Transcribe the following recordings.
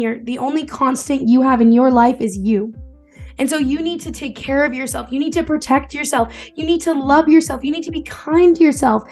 The only constant you have in your life is you. And so you need to take care of yourself. You need to protect yourself. You need to love yourself. You need to be kind to yourself.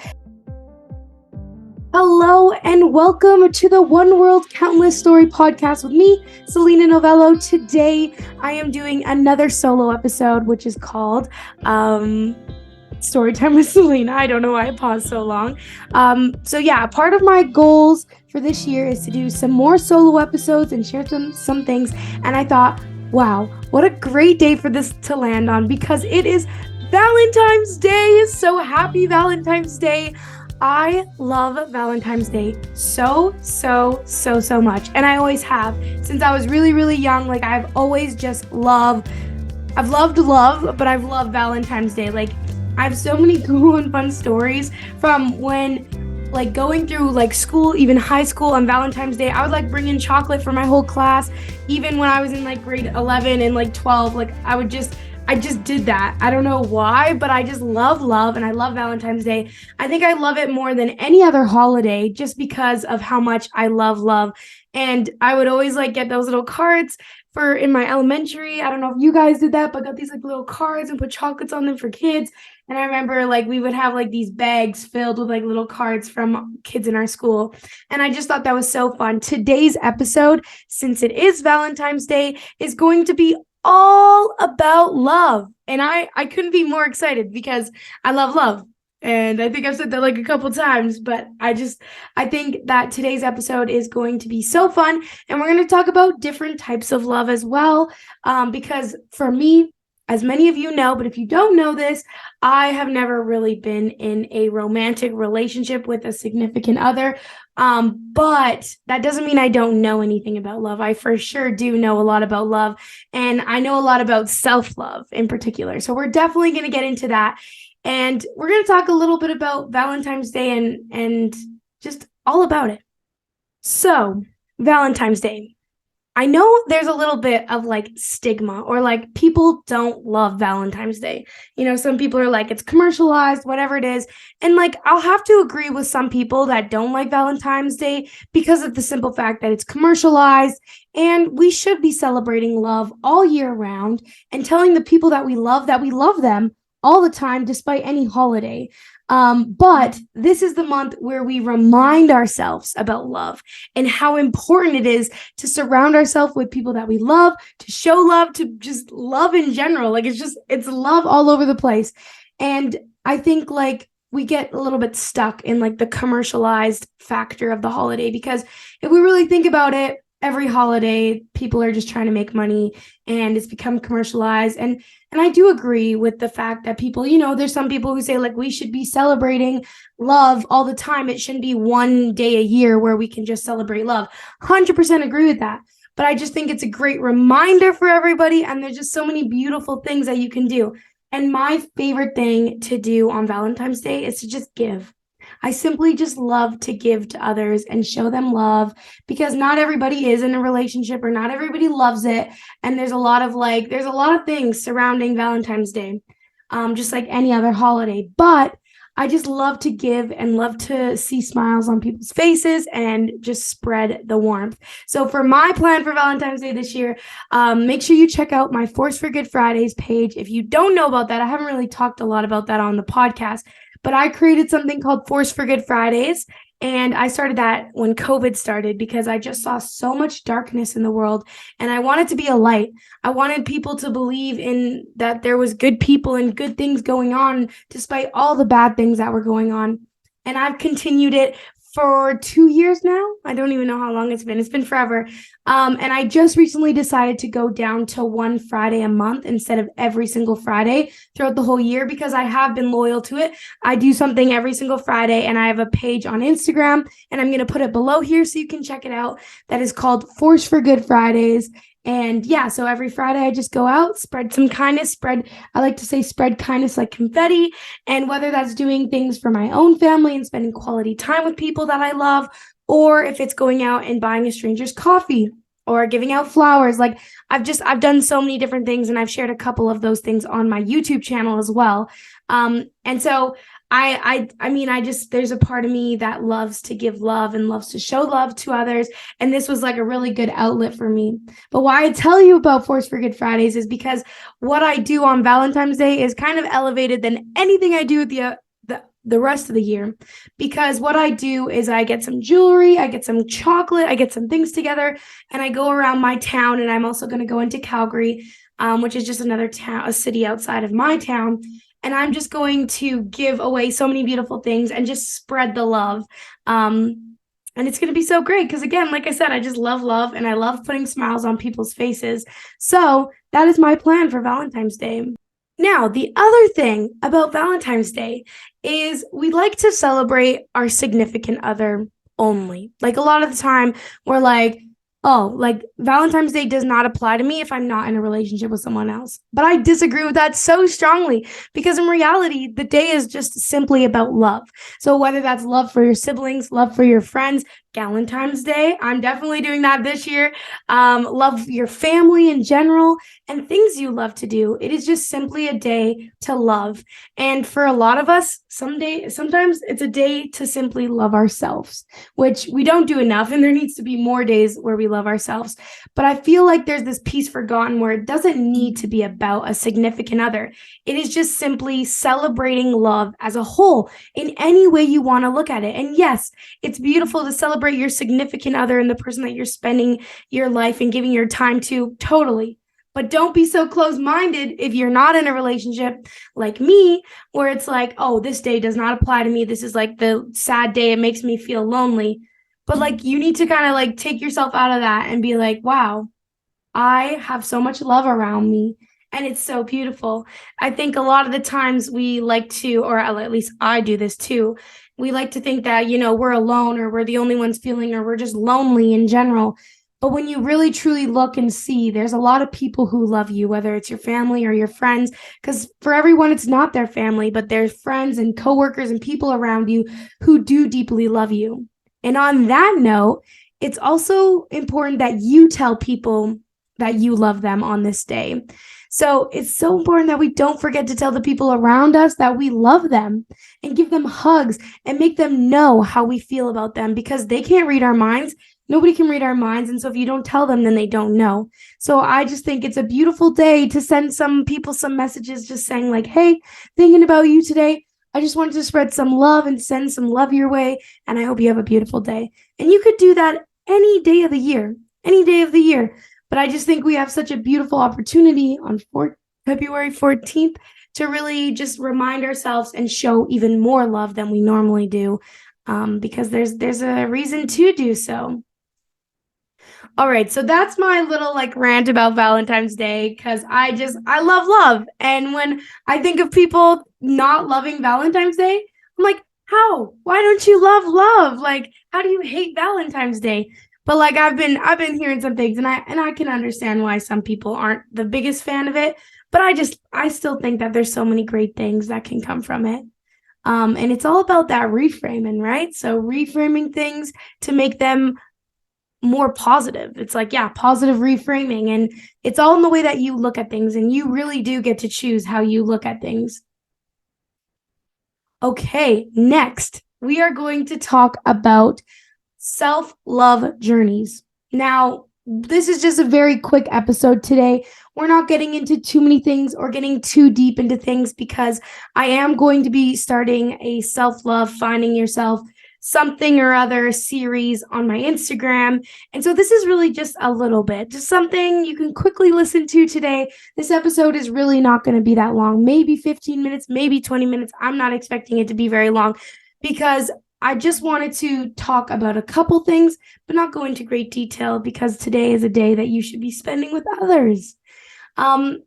Hello and welcome to the One World Countless Story podcast with me, Selina Novello. Today, I am doing another solo episode, which is called Storytime with Selina. I don't know why I paused so long. Part of my goals for this year is to do some more solo episodes and share some things. And I thought, wow, what a great day for this to land on, because it is Valentine's Day. So happy Valentine's Day. I love Valentine's Day so much. And I always have. Since I was really, really young, like I've always just loved love, but I've loved Valentine's Day. Like I have so many cool and fun stories from when like going through like school, even high school on Valentine's Day. I would like bring in chocolate for my whole class. Even when I was in like grade 11 and like 12, like I just did that. I don't know why, but I just love and I love Valentine's Day. I think I love it more than any other holiday just because of how much I love. And I would always like get those little cards for in my elementary. I don't know if you guys did that, but got these like little cards and put chocolates on them for kids. And I remember like we would have like these bags filled with like little cards from kids in our school. And I just thought that was so fun. Today's episode, since it is Valentine's Day, is going to be all about love. And I couldn't be more excited because I love love. And I think I've said that like a couple times, but I think that today's episode is going to be so fun. And we're going to talk about different types of love as well. Because for me, as many of you know, but if you don't know this, I have never really been in a romantic relationship with a significant other. But that doesn't mean I don't know anything about love. I for sure do know a lot about love, and I know a lot about self-love in particular. So we're definitely going to get into that. And we're going to talk a little bit about Valentine's Day and just all about it. So, Valentine's Day. I know there's a little bit of like stigma or like people don't love Valentine's Day. You know, some people are like, it's commercialized, whatever it is. And like, I'll have to agree with some people that don't like Valentine's Day because of the simple fact that it's commercialized, and we should be celebrating love all year round and telling the people that we love them all the time, despite any holiday. But this is the month where we remind ourselves about love and how important it is to surround ourselves with people that we love, to show love, to just love in general. Like it's love all over the place. And I think like we get a little bit stuck in like the commercialized factor of the holiday, because if we really think about it, every holiday, people are just trying to make money and it's become commercialized. And I do agree with the fact that people, you know, there's some people who say like we should be celebrating love all the time. It shouldn't be one day a year where we can just celebrate love. 100% agree with that. But I just think it's a great reminder for everybody. And there's just so many beautiful things that you can do. And my favorite thing to do on Valentine's Day is to just give. I simply just love to give to others and show them love, because not everybody is in a relationship or not everybody loves it. And there's a lot of things surrounding Valentine's Day, just like any other holiday. But I just love to give and love to see smiles on people's faces and just spread the warmth. So for my plan for Valentine's Day this year, make sure you check out my Force for Good Fridays page. If you don't know about that, I haven't really talked a lot about that on the podcast, but I created something called Force for Good Fridays. And I started that when COVID started because I just saw so much darkness in the world and I wanted to be a light. I wanted people to believe in that there was good people and good things going on despite all the bad things that were going on. And I've continued it for 2 years now. I don't even know how long it's been. It's been forever. And I just recently decided to go down to one Friday a month instead of every single Friday throughout the whole year, because I have been loyal to it. I do something every single Friday, and I have a page on Instagram, and I'm going to put it below here so you can check it out. That is called Force for Good Fridays. And yeah, so every Friday I just go out, spread some kindness, I like to say spread kindness like confetti. And whether that's doing things for my own family and spending quality time with people that I love, or if it's going out and buying a stranger's coffee or giving out flowers. Like I've done so many different things, and I've shared a couple of those things on my YouTube channel as well. And so I mean, I just, there's a part of me that loves to give love and loves to show love to others. And this was like a really good outlet for me. But why I tell you about Force for Good Fridays is because what I do on Valentine's Day is kind of elevated than anything I do the rest of the year, because what I do is I get some jewelry, I get some chocolate, I get some things together, and I go around my town. And I'm also going to go into Calgary, which is just another town, a city outside of my town. And I'm just going to give away so many beautiful things and just spread the love. And it's going to be so great because, again, like I said, I just love love and I love putting smiles on people's faces. So that is my plan for Valentine's Day. Now, the other thing about Valentine's Day is we like to celebrate our significant other only. Like a lot of the time, we're like, oh, like Valentine's Day does not apply to me if I'm not in a relationship with someone else. But I disagree with that so strongly because in reality, the day is just simply about love. So whether that's love for your siblings, love for your friends, Valentine's Day, I'm definitely doing that this year. Love your family in general and things you love to do. It is just simply a day to love. And for a lot of us, sometimes it's a day to simply love ourselves, which we don't do enough. And there needs to be more days where we love ourselves. But I feel like there's this piece forgotten where it doesn't need to be about a significant other. It is just simply celebrating love as a whole in any way you want to look at it. And yes, it's beautiful to celebrate your significant other and the person that you're spending your life and giving your time to, totally. But don't be so close-minded if you're not in a relationship like me, where it's like, oh, this day does not apply to me. This is like the sad day. It makes me feel lonely. But like, you need to kind of like take yourself out of that and be like, wow, I have so much love around me. And it's so beautiful. I think a lot of the times we like to, or at least I do this too, we like to think that, we're alone or we're the only ones feeling or we're just lonely in general. But when you really truly look and see, there's a lot of people who love you, whether it's your family or your friends, because for everyone, it's not their family, but there's friends and coworkers and people around you who do deeply love you. And on that note, it's also important that you tell people that you love them on this day. So it's so important that we don't forget to tell the people around us that we love them and give them hugs and make them know how we feel about them, because they can't read our minds. Nobody can read our minds. And so if you don't tell them, then they don't know. So I just think it's a beautiful day to send some people some messages just saying like, hey, thinking about you today. I just wanted to spread some love and send some love your way. And I hope you have a beautiful day. And you could do that any day of the year, any day of the year. But I just think we have such a beautiful opportunity on February 14th to really just remind ourselves and show even more love than we normally do, because there's a reason to do so. All right, so that's my little like rant about Valentine's Day, because I love love. And when I think of people not loving Valentine's Day, I'm like, how? Why don't you love love? Like, how do you hate Valentine's Day? But like I've been hearing some things, and I can understand why some people aren't the biggest fan of it. But I still think that there's so many great things that can come from it. And it's all about that reframing, right? So reframing things to make them more positive. It's like, yeah, positive reframing. And it's all in the way that you look at things, and you really do get to choose how you look at things. Okay, next, we are going to talk about self-love journeys. Now, this is just a very quick episode today. We're not getting into too many things or getting too deep into things, because I am going to be starting a self-love, finding yourself something or other series on my Instagram. And so this is really just a little bit, just something you can quickly listen to today. This episode is really not going to be that long, maybe 15 minutes, maybe 20 minutes. I'm not expecting it to be very long, because I just wanted to talk about a couple things, but not go into great detail, because today is a day that you should be spending with others. And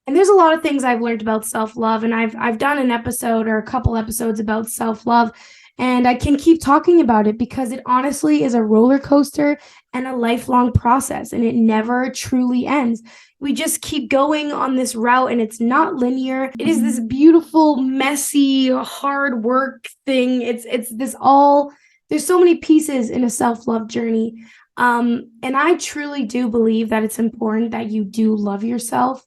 there's a lot of things I've learned about self-love, and I've done an episode or a couple episodes about self-love, and I can keep talking about it because it honestly is a roller coaster and a lifelong process, and it never truly ends. We just keep going on this route, and it's not linear. It is this beautiful, messy, hard work thing. It's this all, there's so many pieces in a self-love journey. And I truly do believe that it's important that you do love yourself.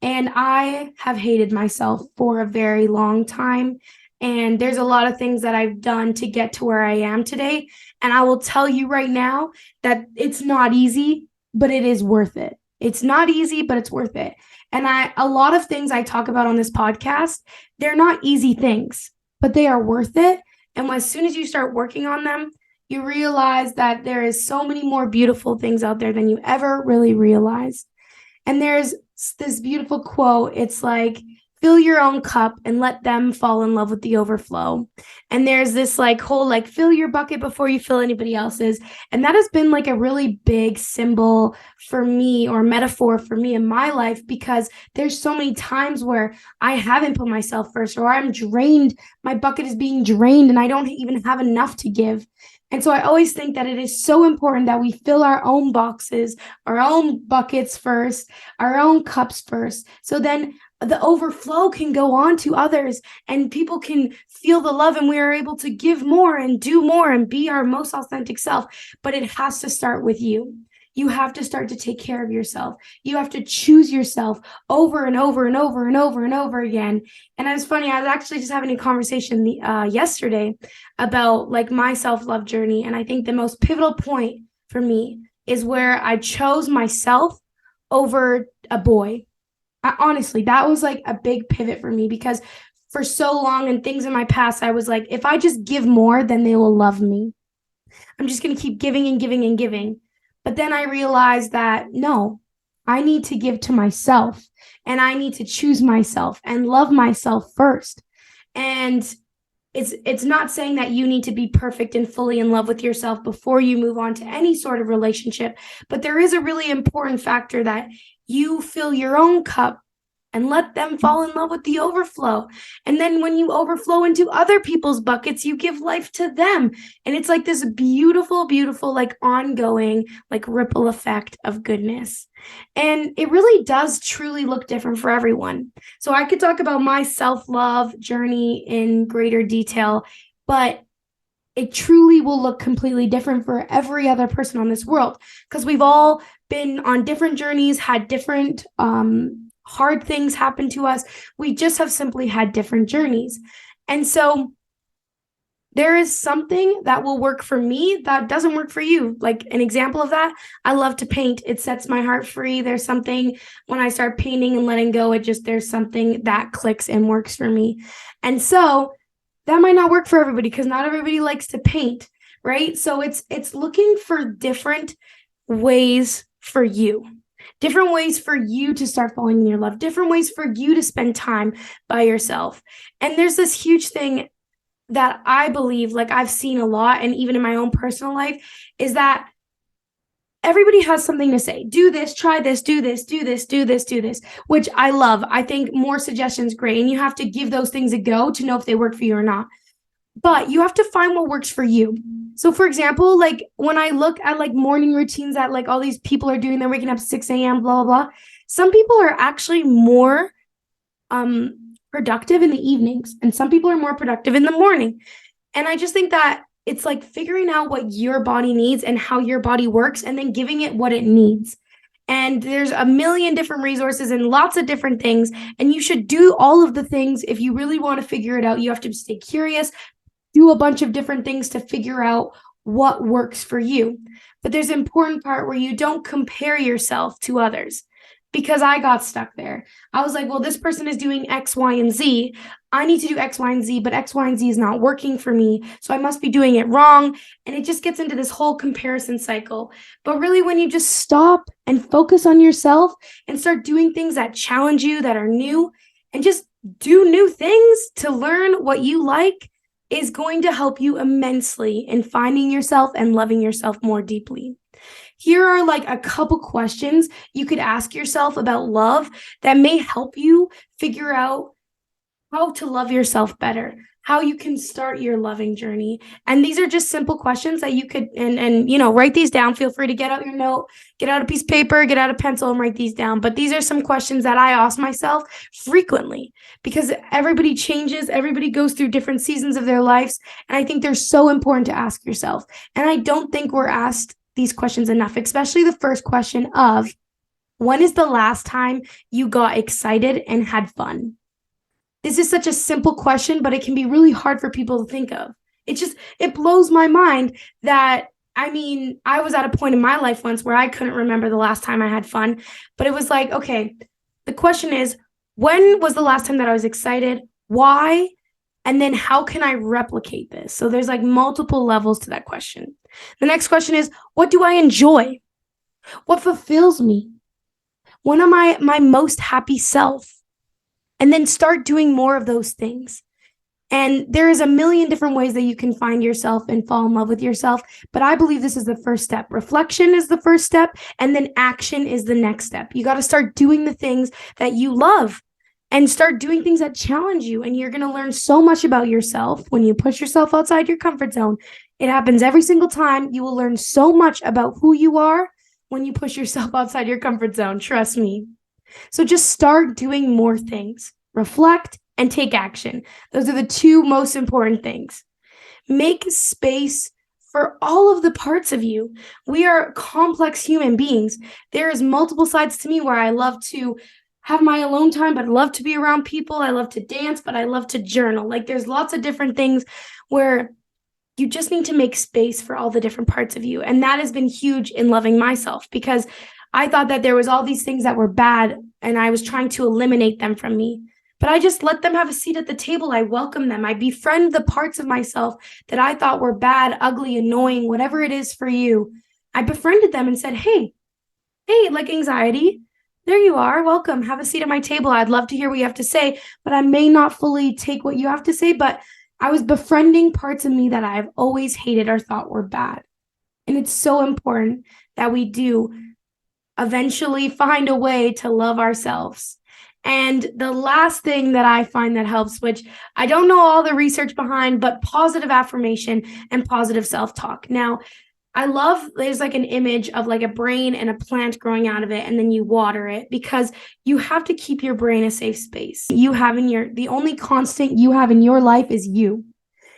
And I have hated myself for a very long time. And there's a lot of things that I've done to get to where I am today. And I will tell you right now that it's not easy, but it is worth it. It's not easy, but it's worth it. And a lot of things I talk about on this podcast, they're not easy things, but they are worth it. And as soon as you start working on them, you realize that there is so many more beautiful things out there than you ever really realized. And there's this beautiful quote. It's like, fill your own cup and let them fall in love with the overflow. And there's this like whole like fill your bucket before you fill anybody else's. And that has been like a really big symbol for me, or metaphor for me in my life, because there's so many times where I haven't put myself first, or I'm drained. My bucket is being drained and I don't even have enough to give. And so I always think that it is so important that we fill our own boxes, our own buckets first, our own cups first. So then the overflow can go on to others and people can feel the love, and we are able to give more and do more and be our most authentic self. But it has to start with you. You have to start to take care of yourself. You have to choose yourself over and over and over and over and over again. And it was funny, I was actually just having a conversation yesterday about like my self-love journey. And I think the most pivotal point for me is where I chose myself over a boy. Honestly, that was like a big pivot for me, because for so long and things in my past, I was like, if I just give more, then they will love me. I'm just going to keep giving and giving and giving. But then I realized that no, I need to give to myself, and I need to choose myself and love myself first. And it's not saying that you need to be perfect and fully in love with yourself before you move on to any sort of relationship. But there is a really important factor that you fill your own cup and let them fall in love with the overflow. And then when you overflow into other people's buckets, you give life to them. And it's like this beautiful, beautiful, like ongoing, like ripple effect of goodness. And it really does truly look different for everyone. So I could talk about my self-love journey in greater detail, but it truly will look completely different for every other person on this world, because we've all been on different journeys, had different hard things happen to us. We just have simply had different journeys. And so there is something that will work for me that doesn't work for you. Like an example of that, I love to paint. It sets my heart free. There's something when I start painting and letting go, there's something that clicks and works for me. And so that might not work for everybody, because not everybody likes to paint, right? So it's looking for different ways for you. Different ways for you to start falling in your love, different ways for you to spend time by yourself. And there's this huge thing that I believe, like I've seen a lot, and even in my own personal life, is that everybody has something to say. Do this, try this, do this, do this, do this, do this, which I love. I think more suggestions great, and you have to give those things a go to know if they work for you or not. But you have to find what works for you. So for example, like when I look at like morning routines that like all these people are doing, they're waking up 6 a.m., blah, blah, blah. Some people are actually more productive in the evenings, and some people are more productive in the morning. And I just think that it's like figuring out what your body needs and how your body works, and then giving it what it needs. And there's a million different resources and lots of different things. And you should do all of the things. If you really want to figure it out, you have to stay curious, do a bunch of different things to figure out what works for you. But there's an important part where you don't compare yourself to others, because I got stuck there. I was like, well, this person is doing X, Y, and Z. I need to do X, Y, and Z, but X, Y, and Z is not working for me. So I must be doing it wrong. And it just gets into this whole comparison cycle. But really, when you just stop and focus on yourself and start doing things that challenge you, that are new, and just do new things to learn what you like, is going to help you immensely in finding yourself and loving yourself more deeply. Here are like a couple questions you could ask yourself about love that may help you figure out how to love yourself better, how you can start your loving journey. And these are just simple questions that you could, and write these down. Feel free to get out your note, get out a piece of paper, get out a pencil, and write these down. But these are some questions that I ask myself frequently, because everybody changes, everybody goes through different seasons of their lives. And I think they're so important to ask yourself. And I don't think we're asked these questions enough, especially the first question of, when is the last time you got excited and had fun? this is such a simple question, but it can be really hard for people to think of. It blows my mind that, I mean, I was at a point in my life once where I couldn't remember the last time I had fun, but it was like, okay, the question is, when was the last time that I was excited? Why? And then how can I replicate this? So there's like multiple levels to that question. The next question is, what do I enjoy? What fulfills me? When am I my most happy self? And then start doing more of those things. And there is a million different ways that you can find yourself and fall in love with yourself. But I believe this is the first step. Reflection is the first step, and then action is the next step. You got to start doing the things that you love and start doing things that challenge you. And you're going to learn so much about yourself when you push yourself outside your comfort zone. It happens every single time. You will learn so much about who you are when you push yourself outside your comfort zone. Trust me. So just start doing more things. Reflect and take action. Those are the two most important things. Make space for all of the parts of you. We are complex human beings. There is multiple sides to me where I love to have my alone time, but I love to be around people. I love to dance, but I love to journal. Like there's lots of different things where you just need to make space for all the different parts of you. And that has been huge in loving myself, because I thought that there was all these things that were bad and I was trying to eliminate them from me. But I just let them have a seat at the table. I welcome them. I befriend the parts of myself that I thought were bad, ugly, annoying, whatever it is for you. I befriended them and said, hey, like anxiety, there you are. Welcome. Have a seat at my table. I'd love to hear what you have to say, but I may not fully take what you have to say. But I was befriending parts of me that I've always hated or thought were bad. And it's so important that we do eventually find a way to love ourselves. And the last thing that I find that helps, which I don't know all the research behind, but positive affirmation and positive self-talk. Now, I love, there's like an image of like a brain and a plant growing out of it, and then you water it, because you have to keep your brain a safe space. The only constant you have in your life is you.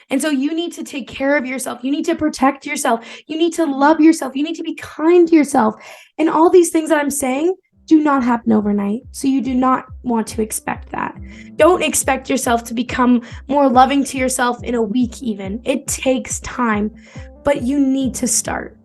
And so you need to take care of yourself. You need to protect yourself. You need to love yourself. You need to be kind to yourself. And all these things that I'm saying do not happen overnight. So you do not want to expect that. Don't expect yourself to become more loving to yourself in a week even. It takes time, but you need to start.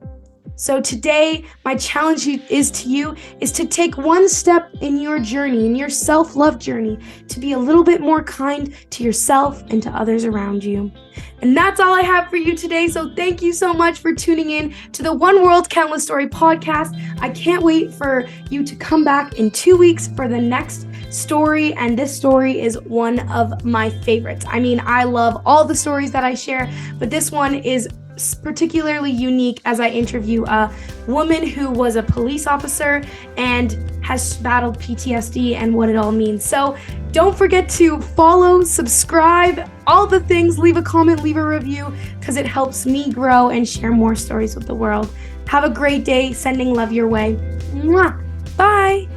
So today, my challenge is to take one step in your journey, in your self-love journey, to be a little bit more kind to yourself and to others around you. And that's all I have for you today. So thank you so much for tuning in to the One World Countless Story podcast. I can't wait for you to come back in 2 weeks for the next story. And this story is one of my favorites. I mean, I love all the stories that I share, but this one is particularly unique as I interview a woman who was a police officer and has battled PTSD and what it all means. So don't forget to follow, subscribe, all the things, leave a comment, leave a review, because it helps me grow and share more stories with the world. Have a great day. Sending love your way. Mwah. Bye.